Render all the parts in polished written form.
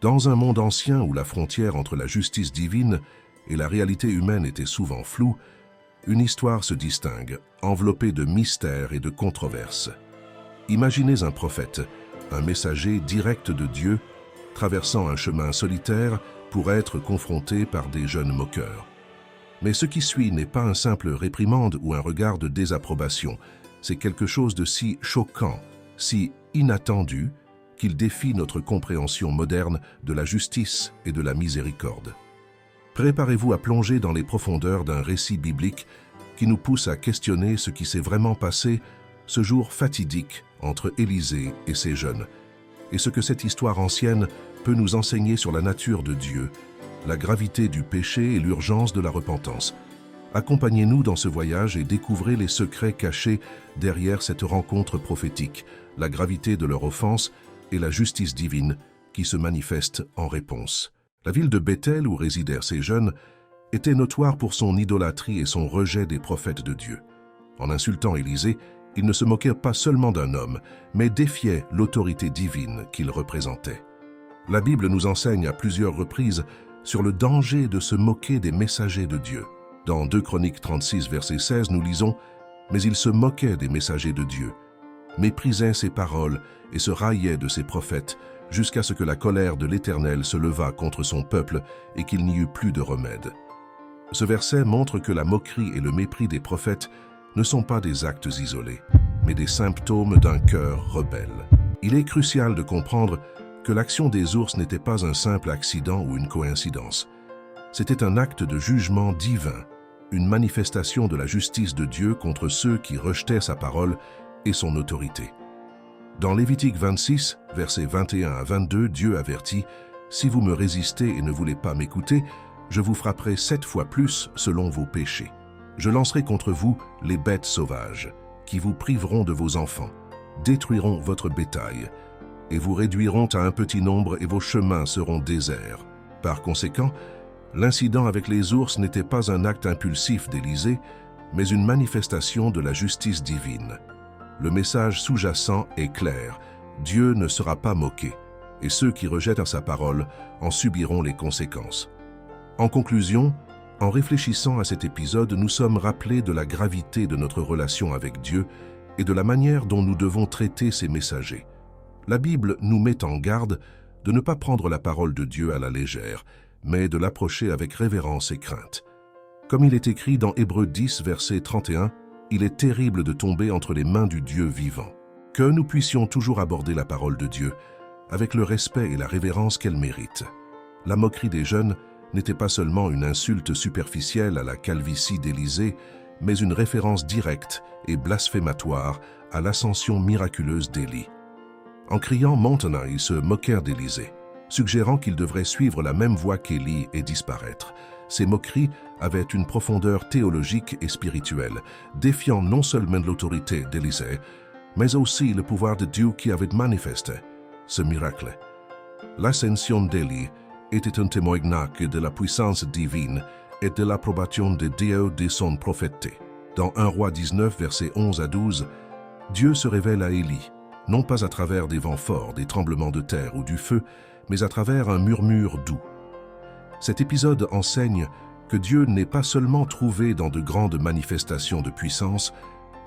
Dans un monde ancien où la frontière entre la justice divine et la réalité humaine était souvent floue, une histoire se distingue, enveloppée de mystères et de controverses. Imaginez un prophète, un messager direct de Dieu, traversant un chemin solitaire pour être confronté par des jeunes moqueurs. Mais ce qui suit n'est pas un simple réprimande ou un regard de désapprobation, c'est quelque chose de si choquant, si inattendu, qu'il défie notre compréhension moderne de la justice et de la miséricorde. Préparez-vous à plonger dans les profondeurs d'un récit biblique qui nous pousse à questionner ce qui s'est vraiment passé ce jour fatidique entre Élisée et ses jeunes, et ce que cette histoire ancienne peut nous enseigner sur la nature de Dieu, la gravité du péché et l'urgence de la repentance. Accompagnez-nous dans ce voyage et découvrez les secrets cachés derrière cette rencontre prophétique, la gravité de leur offense et la justice divine qui se manifeste en réponse. La ville de Béthel où résidèrent ces jeunes était notoire pour son idolâtrie et son rejet des prophètes de Dieu. En insultant Élisée, ils ne se moquaient pas seulement d'un homme, mais défiaient l'autorité divine qu'il représentait. La Bible nous enseigne à plusieurs reprises sur le danger de se moquer des messagers de Dieu. Dans 2 Chroniques 36, verset 16, nous lisons « Mais il se moquait des messagers de Dieu, méprisait ses paroles et se raillait de ses prophètes, jusqu'à ce que la colère de l'Éternel se levât contre son peuple et qu'il n'y eut plus de remède. » Ce verset montre que la moquerie et le mépris des prophètes ne sont pas des actes isolés, mais des symptômes d'un cœur rebelle. Il est crucial de comprendre que l'action des ours n'était pas un simple accident ou une coïncidence. C'était un acte de jugement divin, une manifestation de la justice de Dieu contre ceux qui rejetaient sa parole et son autorité. Dans Lévitique 26, versets 21 à 22, Dieu avertit « Si vous me résistez et ne voulez pas m'écouter, je vous frapperai 7 fois plus selon vos péchés. Je lancerai contre vous les bêtes sauvages, qui vous priveront de vos enfants, détruiront votre bétail, et vous réduiront à un petit nombre et vos chemins seront déserts. » Par conséquent, l'incident avec les ours n'était pas un acte impulsif d'Élisée, mais une manifestation de la justice divine. Le message sous-jacent est clair, Dieu ne sera pas moqué, et ceux qui rejettent sa parole en subiront les conséquences. En conclusion, en réfléchissant à cet épisode, nous sommes rappelés de la gravité de notre relation avec Dieu et de la manière dont nous devons traiter ses messagers. La Bible nous met en garde de ne pas prendre la parole de Dieu à la légère, mais de l'approcher avec révérence et crainte. Comme il est écrit dans Hébreux 10, verset 31, « Il est terrible de tomber entre les mains du Dieu vivant. » Que nous puissions toujours aborder la parole de Dieu avec le respect et la révérence qu'elle mérite. La moquerie des jeunes n'était pas seulement une insulte superficielle à la calvitie d'Élisée, mais une référence directe et blasphématoire à l'ascension miraculeuse d'Élie. En criant « Maintenant », ils se moquèrent d'Élisée, suggérant qu'il devrait suivre la même voie qu'Élie et disparaître. Ces moqueries avaient une profondeur théologique et spirituelle, défiant non seulement l'autorité d'Élisée, mais aussi le pouvoir de Dieu qui avait manifesté ce miracle. L'ascension d'Élie était un témoignage de la puissance divine et de l'approbation de Dieu de son prophète. Dans 1 Roi 19, versets 11 à 12, Dieu se révèle à Élie, non pas à travers des vents forts, des tremblements de terre ou du feu, mais à travers un murmure doux. Cet épisode enseigne que Dieu n'est pas seulement trouvé dans de grandes manifestations de puissance,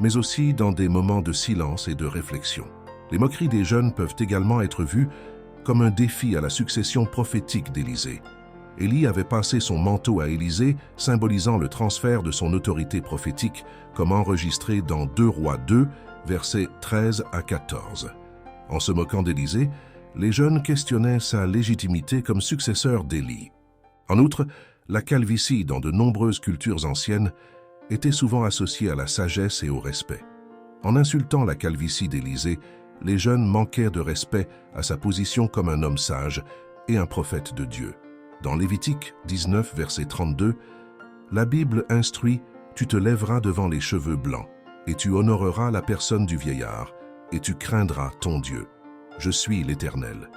mais aussi dans des moments de silence et de réflexion. Les moqueries des jeunes peuvent également être vues comme un défi à la succession prophétique d'Élisée. Élie avait passé son manteau à Élisée, symbolisant le transfert de son autorité prophétique, comme enregistré dans 2 Rois 2, versets 13 à 14. En se moquant d'Élisée, les jeunes questionnaient sa légitimité comme successeur d'Élie. En outre, la calvitie dans de nombreuses cultures anciennes était souvent associée à la sagesse et au respect. En insultant la calvitie d'Élisée, les jeunes manquaient de respect à sa position comme un homme sage et un prophète de Dieu. Dans Lévitique 19, verset 32, la Bible instruit « Tu te lèveras devant les cheveux blancs, et tu honoreras la personne du vieillard, et tu craindras ton Dieu. Je suis l'Éternel. »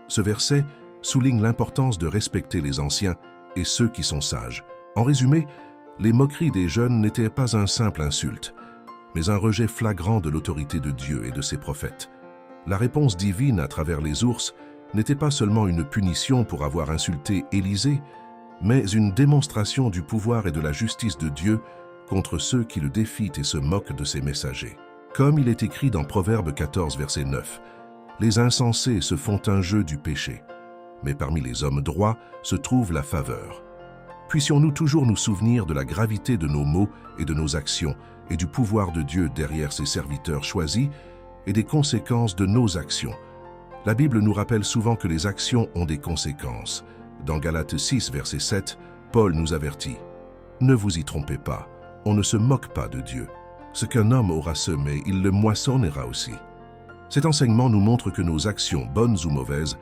Ce verset souligne l'importance de respecter les anciens et ceux qui sont sages. En résumé, les moqueries des jeunes n'étaient pas un simple insulte, mais un rejet flagrant de l'autorité de Dieu et de ses prophètes. La réponse divine à travers les ours n'était pas seulement une punition pour avoir insulté Élisée, mais une démonstration du pouvoir et de la justice de Dieu contre ceux qui le défient et se moquent de ses messagers. Comme il est écrit dans Proverbe 14, verset 9, « Les insensés se font un jeu du péché, mais parmi les hommes droits se trouve la faveur. » Puissions-nous toujours nous souvenir de la gravité de nos mots et de nos actions et du pouvoir de Dieu derrière ses serviteurs choisis et des conséquences de nos actions. La Bible nous rappelle souvent que les actions ont des conséquences. Dans Galates 6, verset 7, Paul nous avertit « Ne vous y trompez pas, on ne se moque pas de Dieu. Ce qu'un homme aura semé, il le moissonnera aussi. » Cet enseignement nous montre que nos actions, bonnes ou mauvaises,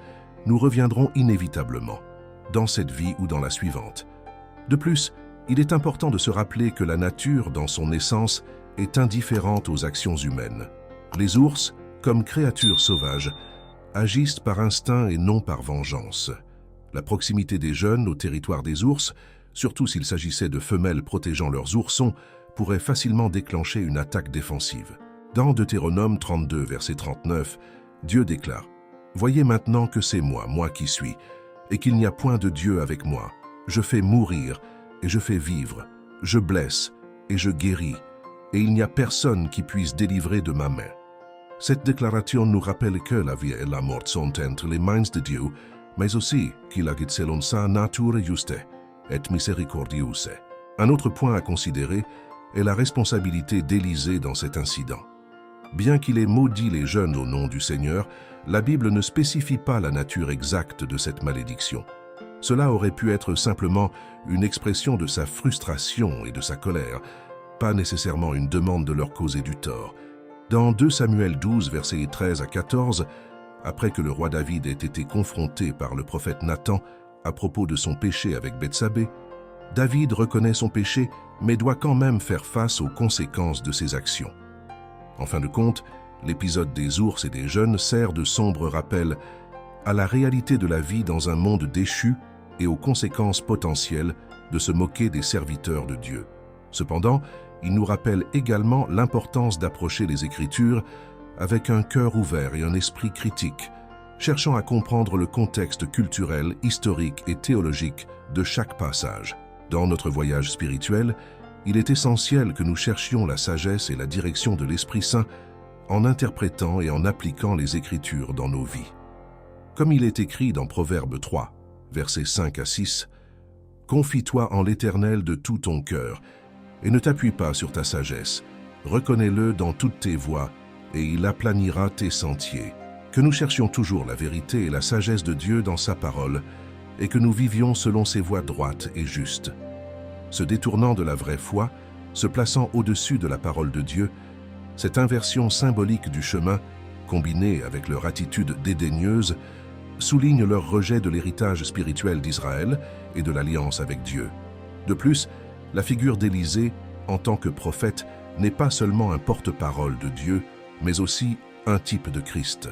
nous reviendront inévitablement, dans cette vie ou dans la suivante. De plus, il est important de se rappeler que la nature, dans son essence, est indifférente aux actions humaines. Les ours, comme créatures sauvages, agissent par instinct et non par vengeance. La proximité des jeunes au territoire des ours, surtout s'il s'agissait de femelles protégeant leurs oursons, pourrait facilement déclencher une attaque défensive. Dans Deutéronome 32, verset 39, Dieu déclare « Voyez maintenant que c'est moi, moi qui suis, et qu'il n'y a point de Dieu avec moi. Je fais mourir et je fais vivre, je blesse et je guéris, et il n'y a personne qui puisse délivrer de ma main. » Cette déclaration nous rappelle que la vie et la mort sont entre les mains de Dieu, mais aussi qu'il agit selon sa nature juste et miséricordieuse. Un autre point à considérer est la responsabilité d'Élisée dans cet incident. Bien qu'il ait maudit les jeunes au nom du Seigneur, la Bible ne spécifie pas la nature exacte de cette malédiction. Cela aurait pu être simplement une expression de sa frustration et de sa colère, pas nécessairement une demande de leur causer du tort. Dans 2 Samuel 12, versets 13 à 14, après que le roi David ait été confronté par le prophète Nathan à propos de son péché avec Bethsabée, David reconnaît son péché, mais doit quand même faire face aux conséquences de ses actions. En fin de compte, l'épisode des ours et des jeunes sert de sombre rappel à la réalité de la vie dans un monde déchu et aux conséquences potentielles de se moquer des serviteurs de Dieu. Cependant, il nous rappelle également l'importance d'approcher les Écritures avec un cœur ouvert et un esprit critique, cherchant à comprendre le contexte culturel, historique et théologique de chaque passage. Dans notre voyage spirituel, il est essentiel que nous cherchions la sagesse et la direction de l'Esprit Saint en interprétant et en appliquant les Écritures dans nos vies. Comme il est écrit dans Proverbe 3, versets 5 à 6, « Confie-toi en l'Éternel de tout ton cœur, et ne t'appuie pas sur ta sagesse. Reconnais-le dans toutes tes voies, et il aplanira tes sentiers. » Que nous cherchions toujours la vérité et la sagesse de Dieu dans sa parole, et que nous vivions selon ses voies droites et justes. Se détournant de la vraie foi, se plaçant au-dessus de la parole de Dieu, cette inversion symbolique du chemin, combinée avec leur attitude dédaigneuse, souligne leur rejet de l'héritage spirituel d'Israël et de l'alliance avec Dieu. De plus, la figure d'Élisée, en tant que prophète, n'est pas seulement un porte-parole de Dieu, mais aussi un type de Christ.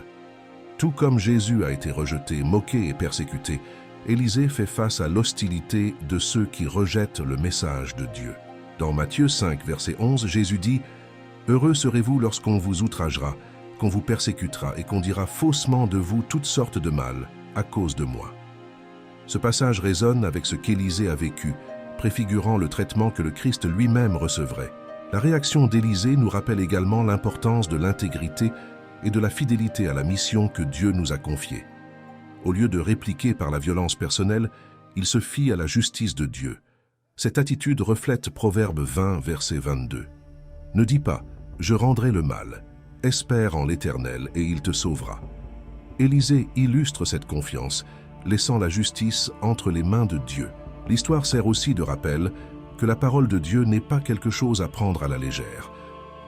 Tout comme Jésus a été rejeté, moqué et persécuté, Élisée fait face à l'hostilité de ceux qui rejettent le message de Dieu. Dans Matthieu 5, verset 11, Jésus dit « Heureux serez-vous lorsqu'on vous outragera, qu'on vous persécutera et qu'on dira faussement de vous toutes sortes de mal à cause de moi. » Ce passage résonne avec ce qu'Élisée a vécu, préfigurant le traitement que le Christ lui-même recevrait. La réaction d'Élisée nous rappelle également l'importance de l'intégrité et de la fidélité à la mission que Dieu nous a confiée. Au lieu de répliquer par la violence personnelle, il se fie à la justice de Dieu. Cette attitude reflète Proverbe 20, verset 22. « Ne dis pas « je rendrai le mal », espère en l'Éternel et il te sauvera. » Élisée illustre cette confiance, laissant la justice entre les mains de Dieu. L'histoire sert aussi de rappel que la parole de Dieu n'est pas quelque chose à prendre à la légère.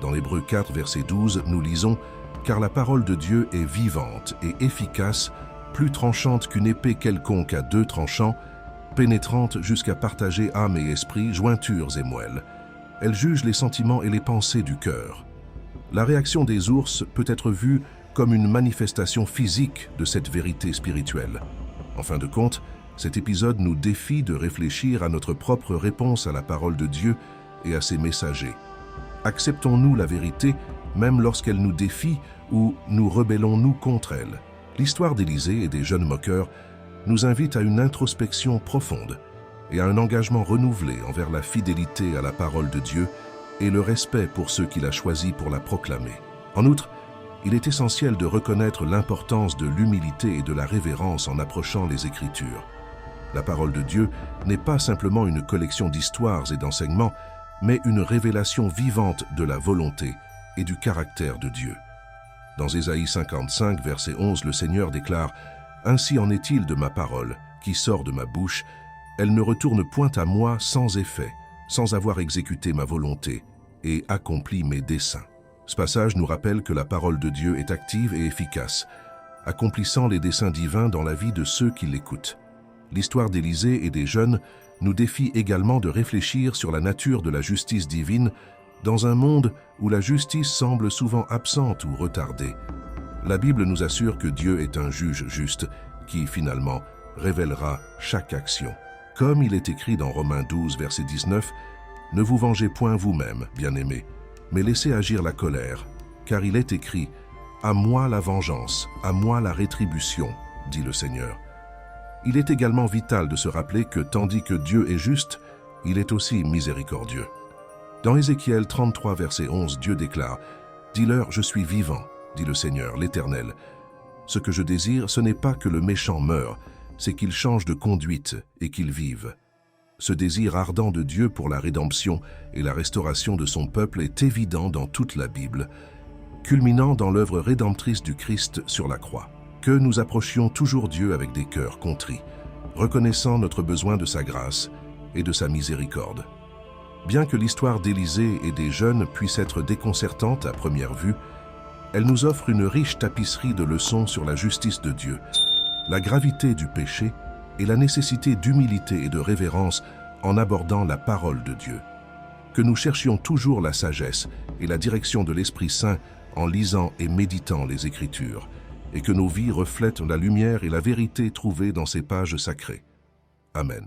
Dans Hébreux 4, verset 12, nous lisons « Car la parole de Dieu est vivante et efficace, plus tranchante qu'une épée quelconque à 2 tranchants, pénétrante jusqu'à partager âme et esprit, jointures et moelles. Elle juge les sentiments et les pensées du cœur. » La réaction des ours peut être vue comme une manifestation physique de cette vérité spirituelle. En fin de compte, cet épisode nous défie de réfléchir à notre propre réponse à la parole de Dieu et à ses messagers. Acceptons-nous la vérité, même lorsqu'elle nous défie, ou nous rebellons-nous contre elle? L'histoire d'Élisée et des jeunes moqueurs nous invite à une introspection profonde et à un engagement renouvelé envers la fidélité à la parole de Dieu et le respect pour ceux qu'il a choisis pour la proclamer. En outre, il est essentiel de reconnaître l'importance de l'humilité et de la révérence en approchant les Écritures. La parole de Dieu n'est pas simplement une collection d'histoires et d'enseignements, mais une révélation vivante de la volonté et du caractère de Dieu. Dans Ésaïe 55, verset 11, le Seigneur déclare « Ainsi en est-il de ma parole, qui sort de ma bouche, elle ne retourne point à moi sans effet, sans avoir exécuté ma volonté et accompli mes desseins. » Ce passage nous rappelle que la parole de Dieu est active et efficace, accomplissant les desseins divins dans la vie de ceux qui l'écoutent. L'histoire d'Élisée et des jeunes nous défie également de réfléchir sur la nature de la justice divine dans un monde où la justice semble souvent absente ou retardée. La Bible nous assure que Dieu est un juge juste qui, finalement, révélera chaque action. Comme il est écrit dans Romains 12, verset 19, « Ne vous vengez point vous-même, bien-aimés, mais laissez agir la colère, car il est écrit « À moi la vengeance, à moi la rétribution, dit le Seigneur. » Il est également vital de se rappeler que tandis que Dieu est juste, il est aussi miséricordieux. Dans Ézéchiel 33, verset 11, Dieu déclare « Dis-leur, je suis vivant, dit le Seigneur, l'Éternel. Ce que je désire, ce n'est pas que le méchant meure, c'est qu'il change de conduite et qu'il vive. » Ce désir ardent de Dieu pour la rédemption et la restauration de son peuple est évident dans toute la Bible, culminant dans l'œuvre rédemptrice du Christ sur la croix. Que nous approchions toujours Dieu avec des cœurs contrits, reconnaissant notre besoin de sa grâce et de sa miséricorde. Bien que l'histoire d'Élisée et des jeunes puisse être déconcertante à première vue, elle nous offre une riche tapisserie de leçons sur la justice de Dieu, la gravité du péché et la nécessité d'humilité et de révérence en abordant la parole de Dieu. Que nous cherchions toujours la sagesse et la direction de l'Esprit Saint en lisant et méditant les Écritures, et que nos vies reflètent la lumière et la vérité trouvées dans ces pages sacrées. Amen.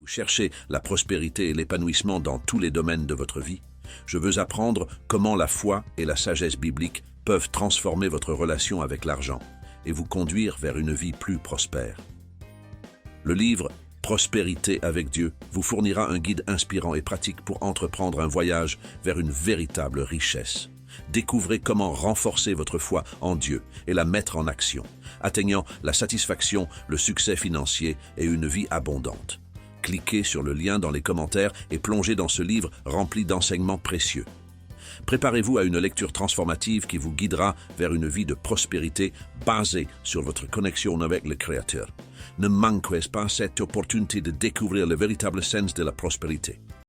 Vous cherchez la prospérité et l'épanouissement dans tous les domaines de votre vie? Je veux apprendre comment la foi et la sagesse biblique peuvent transformer votre relation avec l'argent et vous conduire vers une vie plus prospère. Le livre « Prospérité avec Dieu » vous fournira un guide inspirant et pratique pour entreprendre un voyage vers une véritable richesse. Découvrez comment renforcer votre foi en Dieu et la mettre en action, atteignant la satisfaction, le succès financier et une vie abondante. Cliquez sur le lien dans les commentaires et plongez dans ce livre rempli d'enseignements précieux. Préparez-vous à une lecture transformative qui vous guidera vers une vie de prospérité basée sur votre connexion avec le Créateur. Ne manquez pas cette opportunité de découvrir le véritable sens de la prospérité.